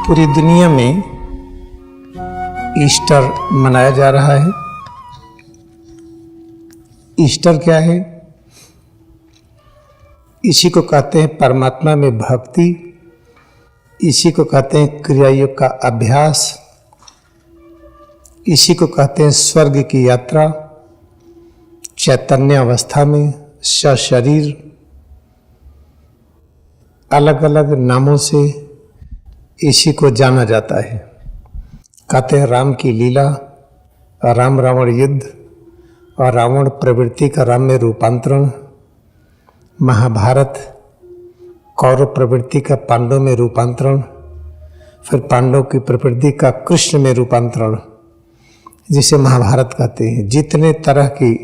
पूरी दुनिया में ईस्टर मनाया जा रहा है। ईस्टर क्या है? इसी को कहते हैं परमात्मा में भक्ति, इसी को कहते हैं क्रियायोग का अभ्यास, इसी को कहते हैं स्वर्ग की यात्रा। चैतन्य अवस्था में सशरीर अलग अलग नामों से इसी को जाना जाता है। कहते हैं राम की लीला, राम रावण युद्ध और रावण प्रवृत्ति का राम में रूपांतरण, महाभारत कौरव प्रवृत्ति का पांडव में रूपांतरण, फिर पांडव की प्रवृत्ति का कृष्ण में रूपांतरण, जिसे महाभारत कहते हैं। जितने तरह की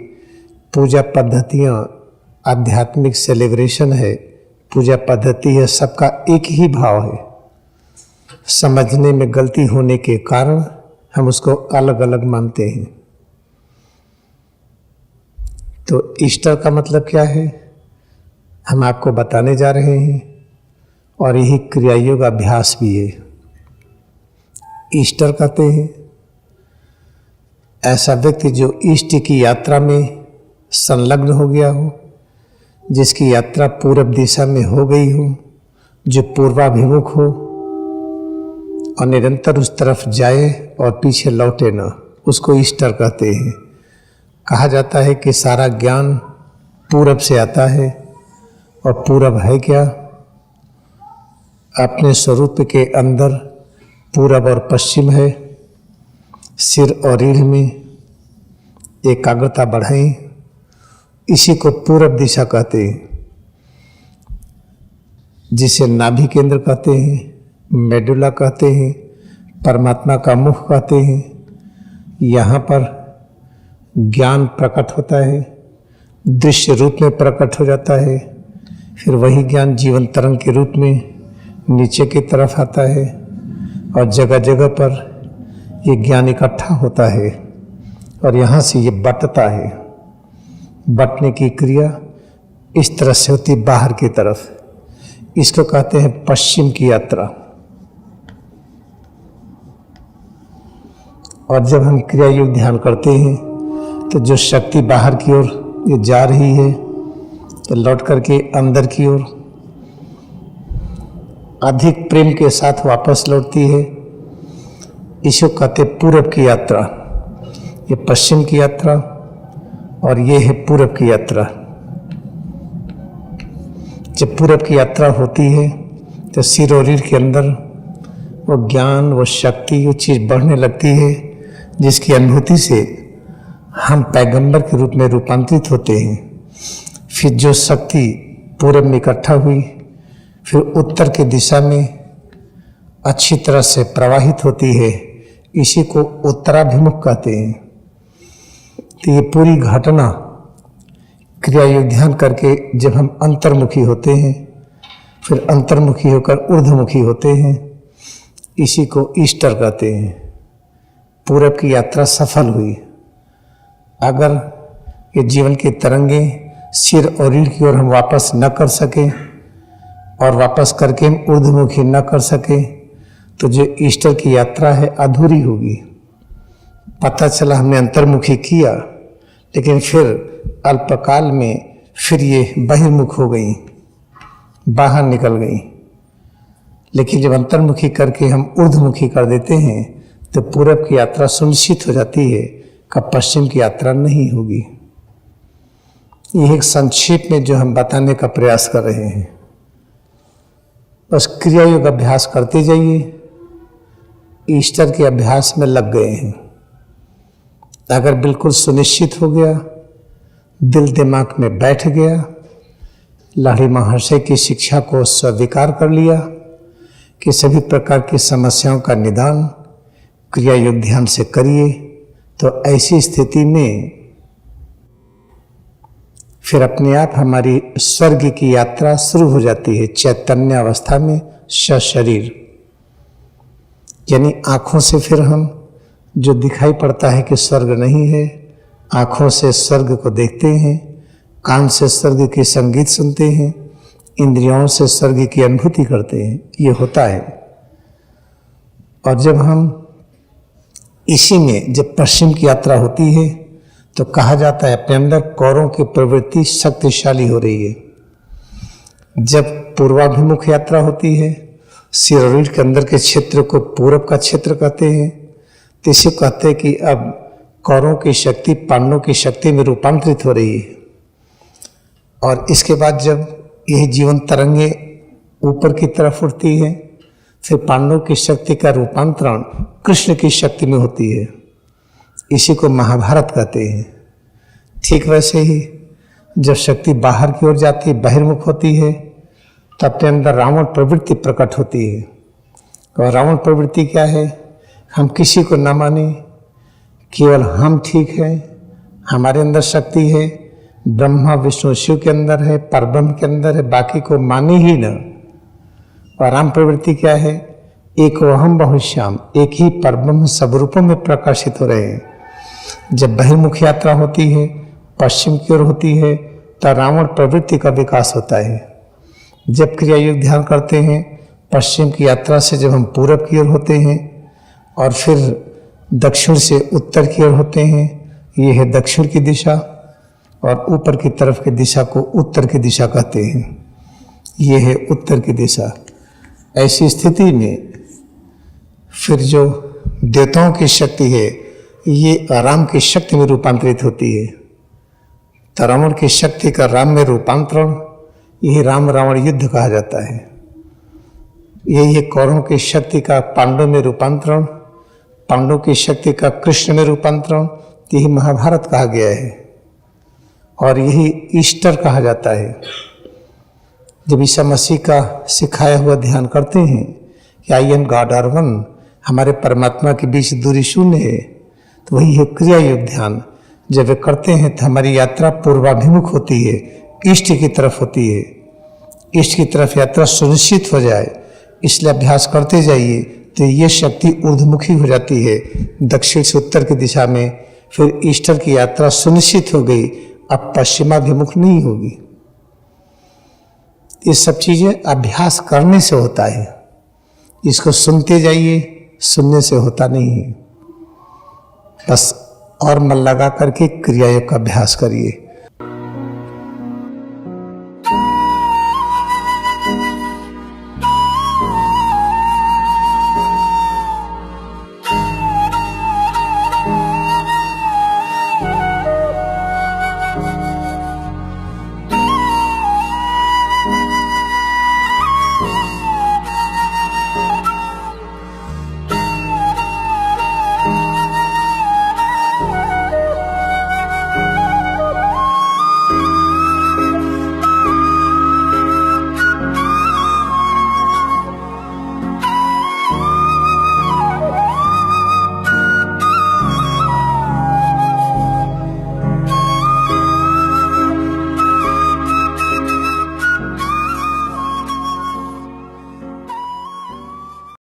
पूजा पद्धतियाँ, आध्यात्मिक सेलिब्रेशन है, पूजा पद्धति है, सबका एक ही भाव है। समझने में गलती होने के कारण हम उसको अलग अलग मानते हैं। तो ईस्टर का मतलब क्या है, हम आपको बताने जा रहे हैं, और यही क्रियायोग अभ्यास भी है। ईस्टर कहते हैं ऐसा व्यक्ति जो ईष्ट की यात्रा में संलग्न हो गया हो, जिसकी यात्रा पूर्व दिशा में हो गई हो, जो पूर्वाभिमुख हो और निरंतर उस तरफ जाए और पीछे लौटे न, उसको ईस्टर कहते हैं। कहा जाता है कि सारा ज्ञान पूरब से आता है, और पूरब है क्या? अपने स्वरूप के अंदर पूरब और पश्चिम है। सिर और रीढ़ में एकाग्रता बढ़ाएं, इसी को पूरब दिशा कहते हैं, जिसे नाभि केंद्र कहते हैं, मेडुला कहते हैं, परमात्मा का मुख कहते हैं। यहाँ पर ज्ञान प्रकट होता है, दृश्य रूप में प्रकट हो जाता है, फिर वही ज्ञान जीवन तरंग के रूप में नीचे की तरफ आता है, और जगह जगह पर ये ज्ञान इकट्ठा होता है, और यहाँ से ये बंटता है। बंटने की क्रिया इस तरह से होती बाहर की तरफ। इसको कहते हैं पश्चिम की यात्रा। और जब हम क्रिया योग ध्यान करते हैं तो जो शक्ति बाहर की ओर ये जा रही है, तो लौट करके अंदर की ओर अधिक प्रेम के साथ वापस लौटती है। इसको कहते पूरब की यात्रा। ये पश्चिम की यात्रा और ये है पूरब की यात्रा। जब पूरब की यात्रा होती है तो सिर और रीढ़ के अंदर वो ज्ञान, वो शक्ति, वो चीज़ बढ़ने लगती है, जिसकी अनुभूति से हम पैगंबर के रूप में रूपांतरित होते हैं। फिर जो शक्ति पूरब में इकट्ठा हुई, फिर उत्तर की दिशा में अच्छी तरह से प्रवाहित होती है, इसी को उत्तराभिमुख कहते हैं। तो ये पूरी घटना क्रिया योग ध्यान करके जब हम अंतर्मुखी होते हैं, फिर अंतर्मुखी होकर ऊर्ध्वमुखी होते हैं, इसी को ईस्टर कहते हैं। पूरब की यात्रा सफल हुई। अगर ये जीवन की तरंगे सिर और रीढ़ की ओर हम वापस न कर सके, और वापस करके हम ऊर्ध्वमुखी न कर सके, तो जो ईस्टर की यात्रा है अधूरी होगी। पता चला हमने अंतर्मुखी किया, लेकिन फिर अल्पकाल में फिर ये बहिर्मुख हो गई, बाहर निकल गई। लेकिन जब अंतर्मुखी करके हम ऊर्ध्वमुखी कर देते हैं, तो पूरब की यात्रा सुनिश्चित हो जाती है कि पश्चिम की यात्रा नहीं होगी। यह एक संक्षेप में जो हम बताने का प्रयास कर रहे हैं। बस क्रिया योग अभ्यास करते जाइए। ईस्टर के अभ्यास में लग गए हैं। अगर बिल्कुल सुनिश्चित हो गया, दिल दिमाग में बैठ गया, लाहिड़ी महर्षि की शिक्षा को स्वीकार कर लिया कि सभी प्रकार की समस्याओं का निदान क्रिया योग ध्यान से करिए, तो ऐसी स्थिति में फिर अपने आप हमारी स्वर्ग की यात्रा शुरू हो जाती है। चैतन्य अवस्था में सशरीर, यानी आँखों से फिर हम जो दिखाई पड़ता है कि स्वर्ग नहीं है, आँखों से स्वर्ग को देखते हैं, कान से स्वर्ग की संगीत सुनते हैं, इंद्रियों से स्वर्ग की अनुभूति करते हैं। ये होता है। और जब हम इसी में जब पश्चिम की यात्रा होती है तो कहा जाता है अपने अंदर कौरों की प्रवृत्ति शक्तिशाली हो रही है। जब पूर्वाभिमुख यात्रा होती है, शरीर के अंदर के क्षेत्र को पूरब का क्षेत्र कहते हैं, तो इसे कहते हैं कि अब कौरों की शक्ति पांडवों की शक्ति में रूपांतरित हो रही है। और इसके बाद जब यह जीवन तरंगे ऊपर की तरफ उठती है, फिर पांडवों की शक्ति का रूपांतरण कृष्ण की शक्ति में होती है। इसी को महाभारत कहते हैं। ठीक वैसे ही जब शक्ति बाहर की ओर जाती है, बहिर्मुख होती है, तो अपने अंदर रावण प्रवृत्ति प्रकट होती है। और रावण प्रवृत्ति क्या है? हम किसी को न माने, केवल हम ठीक है, हमारे अंदर शक्ति है, ब्रह्मा विष्णु शिव के अंदर है, परब्रह्म के अंदर है, बाकी को माने ही न। और राम प्रवृत्ति क्या है? एक अहम बहुश्याम, एक ही परब्रह्म सब रूपों में प्रकाशित हो रहे हैं। जब बहिर्मुख यात्रा होती है, पश्चिम की ओर होती है, तो रावण प्रवृत्ति का विकास होता है। जब क्रिया योग ध्यान करते हैं, पश्चिम की यात्रा से जब हम पूरब की ओर होते हैं और फिर दक्षिण से उत्तर की ओर होते हैं, ये है दक्षिण की दिशा, और ऊपर की तरफ की दिशा को उत्तर की दिशा कहते हैं। ये है उत्तर की दिशा। ऐसी स्थिति में फिर जो देवताओं की शक्ति है, ये राम की शक्ति में रूपांतरित होती है। तो रावण की शक्ति का राम में रूपांतरण, यही राम रावण युद्ध कहा जाता है। यही है कौरवों की शक्ति का पांडवों में रूपांतरण, पांडवों की शक्ति का कृष्ण में रूपांतरण, यही महाभारत कहा गया है। और यही ईस्टर कहा जाता है। जब ईसा मसीह का सिखाया हुआ ध्यान करते हैं कि I am God are one, हमारे परमात्मा के बीच दूरी शून्य है, तो वही है क्रिया योग ध्यान। जब वे करते हैं तो हमारी यात्रा पूर्वाभिमुख होती है, ईष्ट की तरफ होती है। ईष्ट की तरफ यात्रा सुनिश्चित हो जाए, इसलिए अभ्यास करते जाइए, तो ये शक्ति ऊर्ध्वमुखी हो जाती है दक्षिण से उत्तर की दिशा में। फिर ईस्टर की यात्रा सुनिश्चित हो गई, अब पश्चिमाभिमुख नहीं होगी। ये सब चीजें अभ्यास करने से होता है। इसको सुनते जाइए, सुनने से होता नहीं है। बस और मन लगा करके क्रिया योग का अभ्यास करिए।